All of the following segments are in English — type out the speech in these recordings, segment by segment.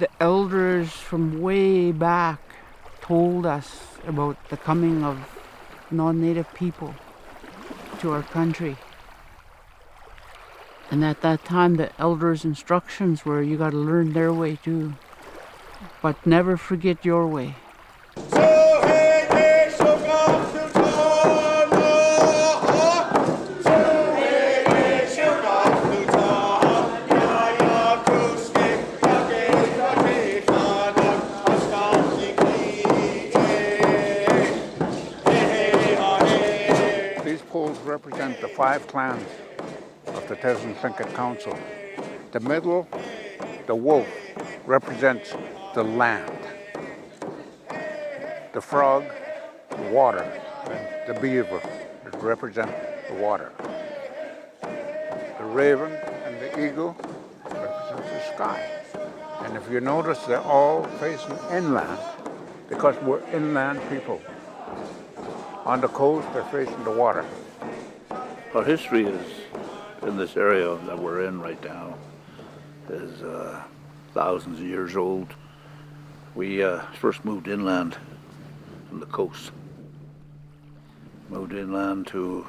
The elders from way back told us about the coming of non-native people to our country. And at that time, the elders' instructions were, you got to learn their way too, but never forget your way. These poles represent the 5 clans of the Teslin Tlingit Council. The middle, the wolf, represents the land. The frog, water. And the beaver represent the water. The raven and the eagle represent the sky. And if you notice, they're all facing inland because we're inland people. On the coast, they're facing the water. Our history is in this area that we're in right now is thousands of years old. We first moved inland from the coast. Moved inland to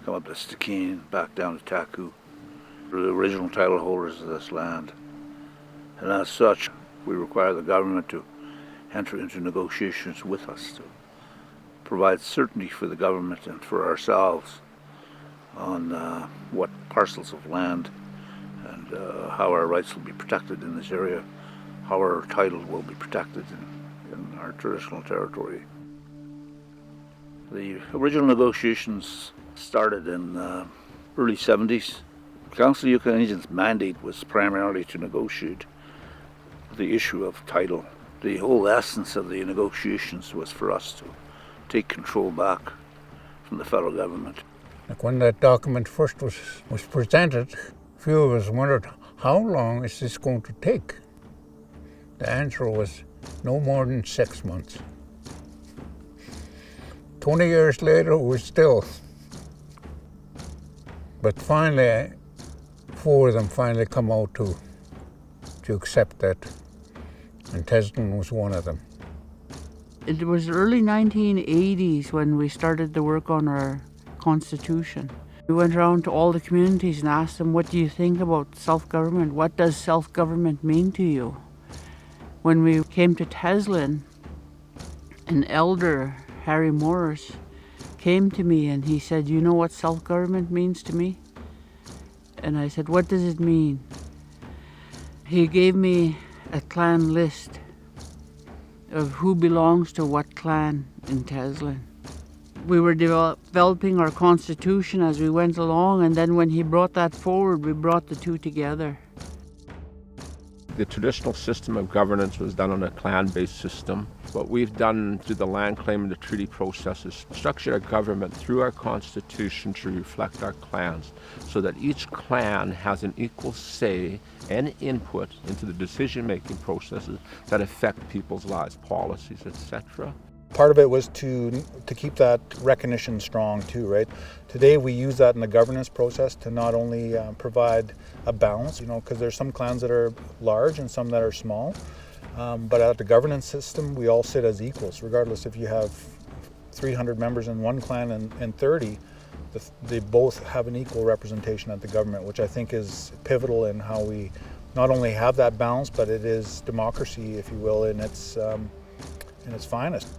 come up to Stikine, back down to Taku. We're the original title holders of this land. And as such, we require the government to enter into negotiations with us to provide certainty for the government and for ourselves on what parcels of land and how our rights will be protected in this area, how our title will be protected in our traditional territory. The original negotiations started in early 70s. Council of Yukon-Indians' mandate was primarily to negotiate the issue of title. The whole essence of the negotiations was for us to take control back from the federal government. Like when that document first was presented, a few of us wondered, how long is this going to take? The answer was no more than 6 months. 20 years later, we're still. But finally, 4 of them finally come out to accept that, and Teslin was one of them. It was early 1980s when we started to work on our constitution. We went around to all the communities and asked them, what do you think about self-government? What does self-government mean to you? When we came to Teslin, an elder, Harry Morris, came to me and he said, you know what self-government means to me? And I said, what does it mean? He gave me a clan list of who belongs to what clan in Teslin. We were developing our constitution as we went along, and then when he brought that forward, we brought the two together. The traditional system of governance was done on a clan-based system. What we've done through the land claim and the treaty process is structured our government through our constitution to reflect our clans, so that each clan has an equal say and input into the decision-making processes that affect people's lives, policies, etc. Part of it was to keep that recognition strong too, right? Today we use that in the governance process to not only provide a balance, because there's some clans that are large and some that are small, but at the governance system we all sit as equals, regardless if you have 300 members in one clan and 30, they both have an equal representation at the government, which I think is pivotal in how we not only have that balance, but it is democracy, if you will, in its finest.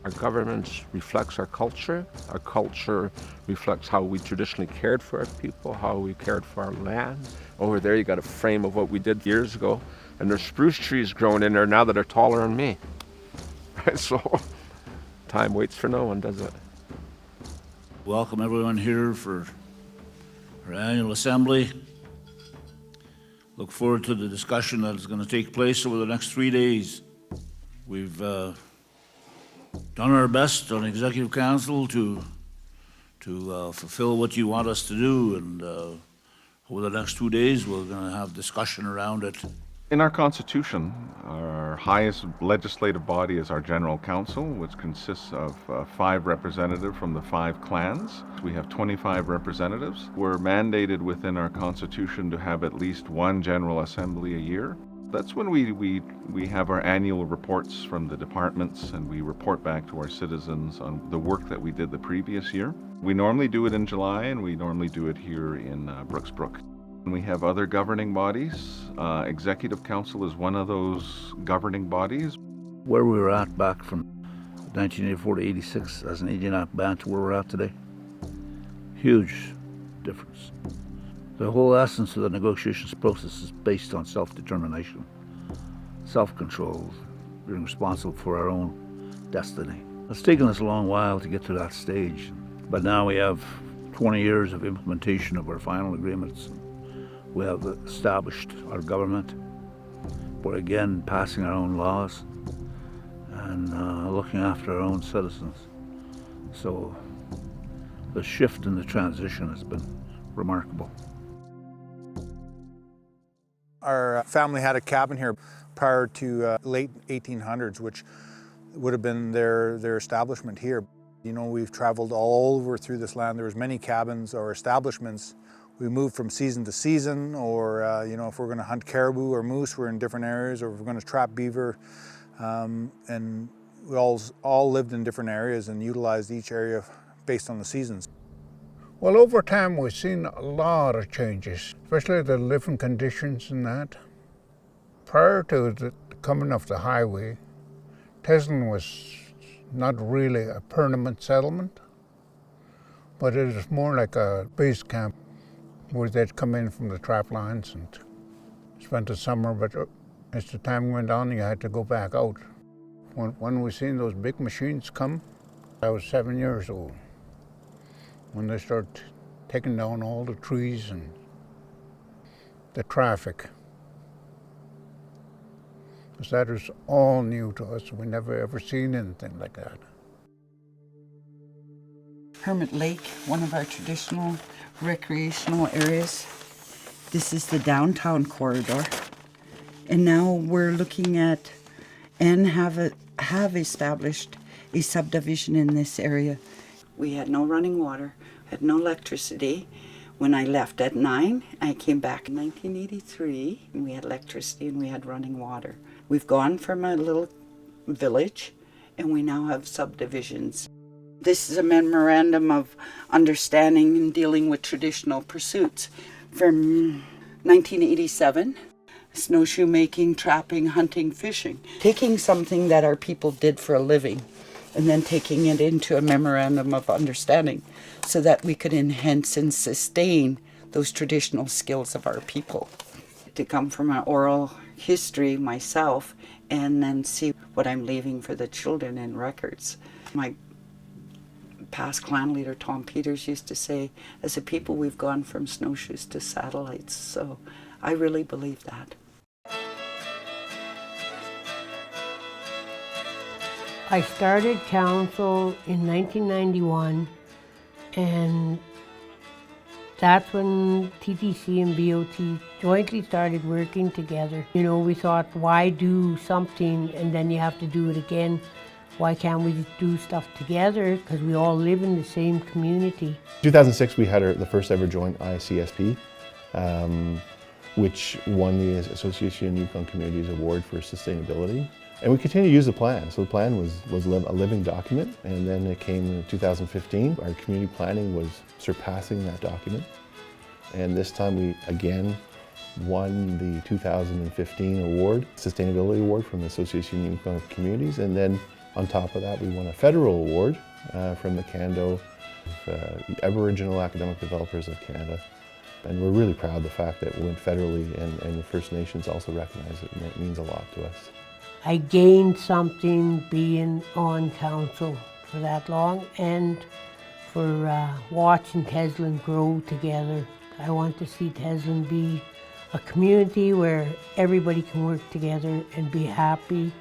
Our government reflects our culture. Our culture reflects how we traditionally cared for our people, how we cared for our land. Over there you got a frame of what we did years ago, and there's spruce trees growing in there now that are taller than me. So time waits for no one, does it? Welcome everyone here for our annual assembly. Look forward to the discussion that is going to take place over the next 3 days. We've done our best on Executive Council to fulfill what you want us to do, and over the next 2 days we're going to have discussion around it. In our Constitution, our highest legislative body is our General Council, which consists of 5 representatives from the 5 clans. We have 25 representatives. We're mandated within our Constitution to have at least 1 General Assembly a year. That's when we have our annual reports from the departments, and we report back to our citizens on the work that we did the previous year. We normally do it in July, and we normally do it here in Brooksbrook. We have other governing bodies. Executive Council is one of those governing bodies. Where we were at back from 1984 to 86 as an Indian band to where we're at today, huge difference. The whole essence of the negotiations process is based on self-determination, self-control, being responsible for our own destiny. It's taken us a long while to get to that stage, but now we have 20 years of implementation of our final agreements. We have established our government. We're again passing our own laws and looking after our own citizens. So the shift in the transition has been remarkable. Our family had a cabin here prior to late 1800s, which would have been their establishment here. You know, we've traveled all over through this land. There was many cabins or establishments. We moved from season to season, or you know, if we're going to hunt caribou or moose, we're in different areas, or if we're going to trap beaver. And we all lived in different areas and utilized each area based on the seasons. Well, over time we've seen a lot of changes, especially the living conditions and that. Prior to the coming of the highway, Teslin was not really a permanent settlement, but it was more like a base camp where they'd come in from the trap lines and spent the summer, but as the time went on, you had to go back out. When we seen those big machines come, I was 7 years old. When they start taking down all the trees and the traffic. Because that was all new to us. We never ever seen anything like that. Hermit Lake, one of our traditional recreational areas. This is the downtown corridor. And now we're looking at and have established a subdivision in this area. We had no running water, had no electricity. When I left at 9, I came back in 1983, and we had electricity and we had running water. We've gone from a little village, and we now have subdivisions. This is a memorandum of understanding and dealing with traditional pursuits from 1987. Snowshoe making, trapping, hunting, fishing. Taking something that our people did for a living and then taking it into a memorandum of understanding so that we could enhance and sustain those traditional skills of our people. To come from an oral history myself and then see what I'm leaving for the children in records. My past clan leader, Tom Peters, used to say, as a people, we've gone from snowshoes to satellites. So I really believe that. I started council in 1991, and that's when TTC and BOT jointly started working together. You know, we thought, why do something and then you have to do it again? Why can't we do stuff together? Because we all live in the same community. In 2006, we had the first ever joint ICSP, which won the Association of Yukon Communities Award for Sustainability. And we continue to use the plan. So the plan was a living document, and then it came in 2015. Our community planning was surpassing that document. And this time we again won the 2015 award, Sustainability Award from the Association of Yukon Communities. And then on top of that, we won a federal award from the Canada Aboriginal Academic Developers of Canada. And we're really proud of the fact that we went federally, and the First Nations also recognize it, and it means a lot to us. I gained something being on council for that long, and for watching Teslin grow together. I want to see Teslin be a community where everybody can work together and be happy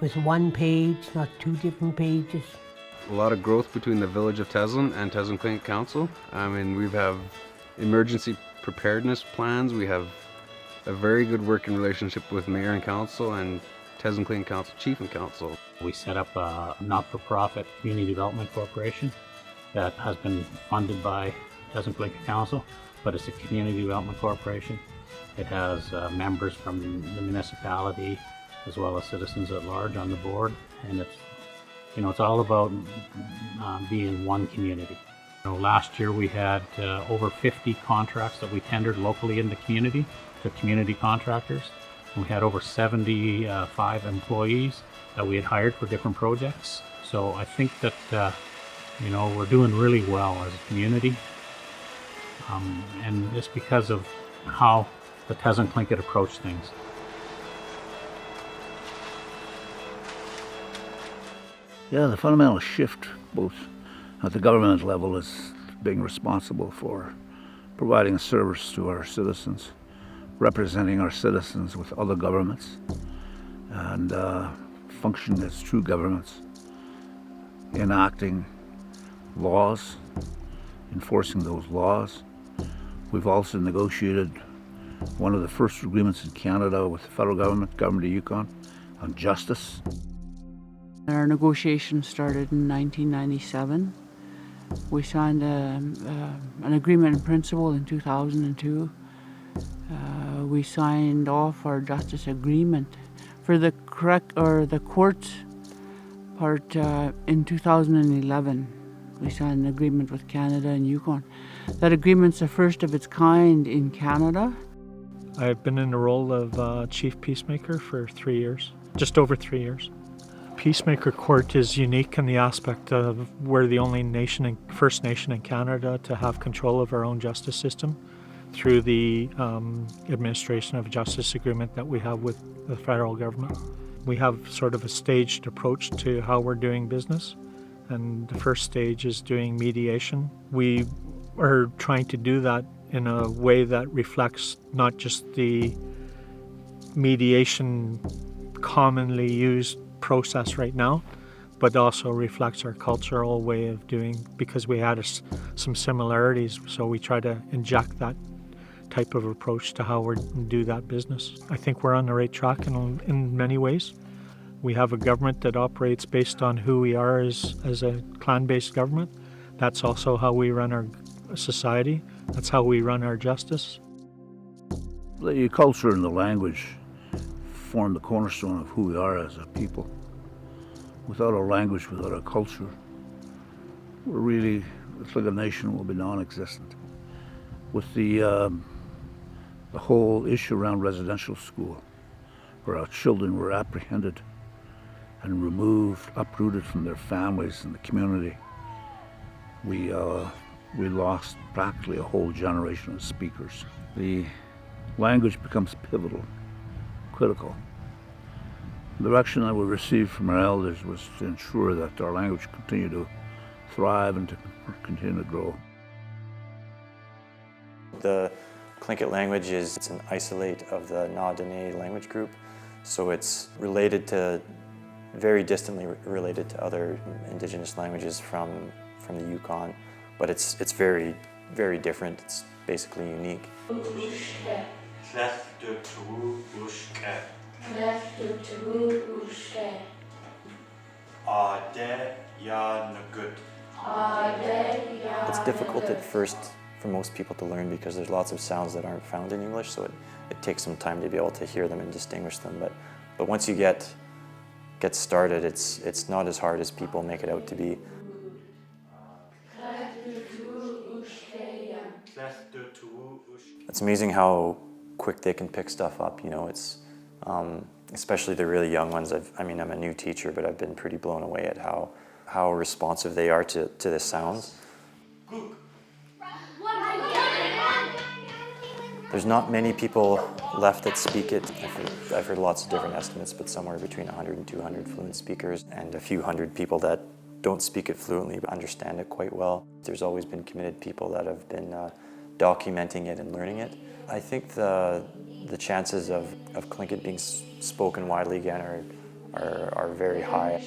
with one page, not two different pages. A lot of growth between the village of Teslin and Teslin Tlingit Council. I mean, we have emergency preparedness plans. We have a very good working relationship with mayor and council and Teslin Tlingit Council chief and council. We set up a not-for-profit community development corporation that has been funded by Teslin Tlingit Council. but it's a community development corporation. It has members from the municipality as well as citizens at large on the board, and it's all about being one community. Last year we had over 50 contracts that we tendered locally in the community to community contractors. We had over 75 employees that we had hired for different projects. So I think that we're doing really well as a community, and it's because of how the Teslin Tlingit approach things. Yeah, the fundamental shift, both at the government level, is being responsible for providing a service to our citizens, representing our citizens with other governments, and functioning as true governments, enacting laws, enforcing those laws. We've also negotiated one of the first agreements in Canada with the federal government, Government of Yukon, on justice. Our negotiations started in 1997. We signed an agreement in principle in 2002. We signed off our justice agreement for the court part in 2011. We signed an agreement with Canada and Yukon. That agreement's the first of its kind in Canada. I've been in the role of Chief Peacemaker for 3 years, just over 3 years. Peacemaker Court is unique in the aspect of we're the only First Nation in Canada to have control of our own justice system through the administration of justice agreement that we have with the federal government. We have sort of a staged approach to how we're doing business, and the first stage is doing mediation. We are trying to do that in a way that reflects not just the mediation commonly used process right now, but also reflects our cultural way of doing, because we had some similarities, so we try to inject that type of approach to how we do that business. I think we're on the right track in many ways. We have a government that operates based on who we are as a clan-based government. That's also how we run our society. That's how we run our justice. The culture and the language form the cornerstone of who we are as a people. Without our language, without our culture, it's like a nation will be non-existent. With the whole issue around residential school, where our children were apprehended and removed, uprooted from their families and the community, we lost practically a whole generation of speakers. The language becomes pivotal, critical. The direction that we received from our elders was to ensure that our language continue to thrive and to continue to grow. The Tlingit language it's an isolate of the Na-Dene language group, so it's very distantly related to other indigenous languages from the Yukon, but it's very, very different. It's basically unique. It's difficult at first for most people to learn because there's lots of sounds that aren't found in English, so it takes some time to be able to hear them and distinguish them. But once you get started, it's not as hard as people make it out to be. It's amazing how quick they can pick stuff up. It's especially the really young ones. I'm a new teacher, but I've been pretty blown away at how responsive they are to the sounds. There's not many people left that speak it. I've heard lots of different estimates, but somewhere between 100 and 200 fluent speakers, and a few hundred people that don't speak it fluently but understand it quite well. There's always been committed people that have been documenting it and learning it. I think the chances of Tlingit being spoken widely again are very high.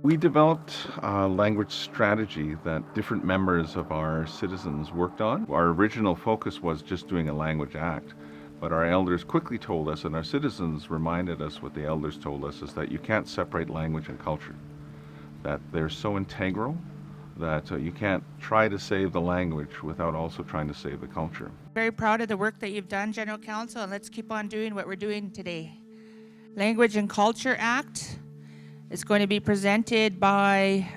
We developed a language strategy that different members of our citizens worked on. Our original focus was just doing a language act, but our elders quickly told us, and our citizens reminded us what the elders told us, is that you can't separate language and culture, that they're so integral that you can't try to save the language without also trying to save the culture. Very proud of the work that you've done, General Counsel, and let's keep on doing what we're doing today. Language and Culture Act is going to be presented by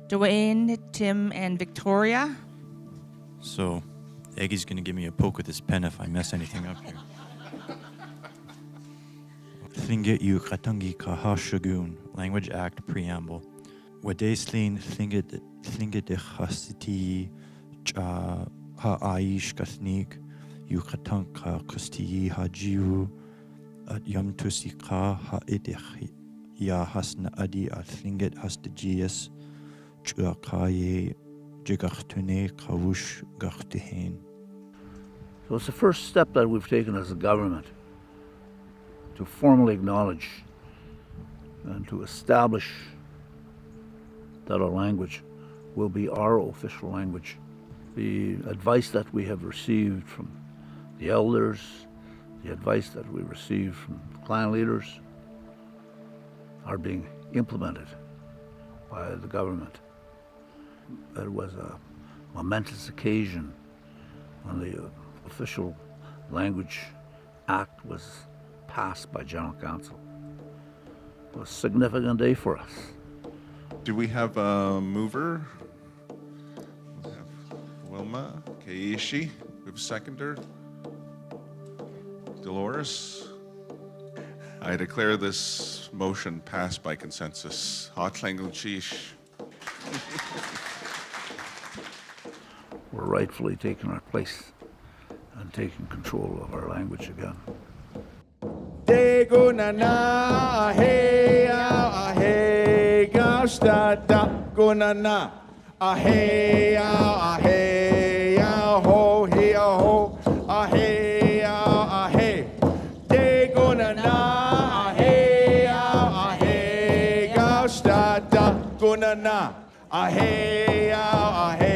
Dwayne, Tim, and Victoria. So, Eggy's going to give me a poke with his pen if I mess anything up here. Tlingit Council Kahashagun, Language Act Preamble. Wadeslin Tlingit Chasiti Cha Ha'aish Kathnik, Yukatanka Kusti Hajiru, at Yamtusika Ha'idich Ya Hasna Adi at Tlingit Hastajias, Chuakaye Jigachtune Kawush Gachtihain. So it's the first step that we've taken as a government to formally acknowledge and to establish that our language will be our official language. The advice that we have received from the elders, the advice that we received from clan leaders are being implemented by the government. It was a momentous occasion when the official language act was passed by General Council. It was a significant day for us. Do we have a mover? We have Wilma, Keishi, we have a seconder. Dolores. I declare this motion passed by consensus. We're rightfully taking our place and taking control of our language again. Gunana, hey, hey, gasta da gunana, hey, hey, ho, hey, ho, hey, hey, de gunana, hey, hey, gasta da gunana, hey, hey.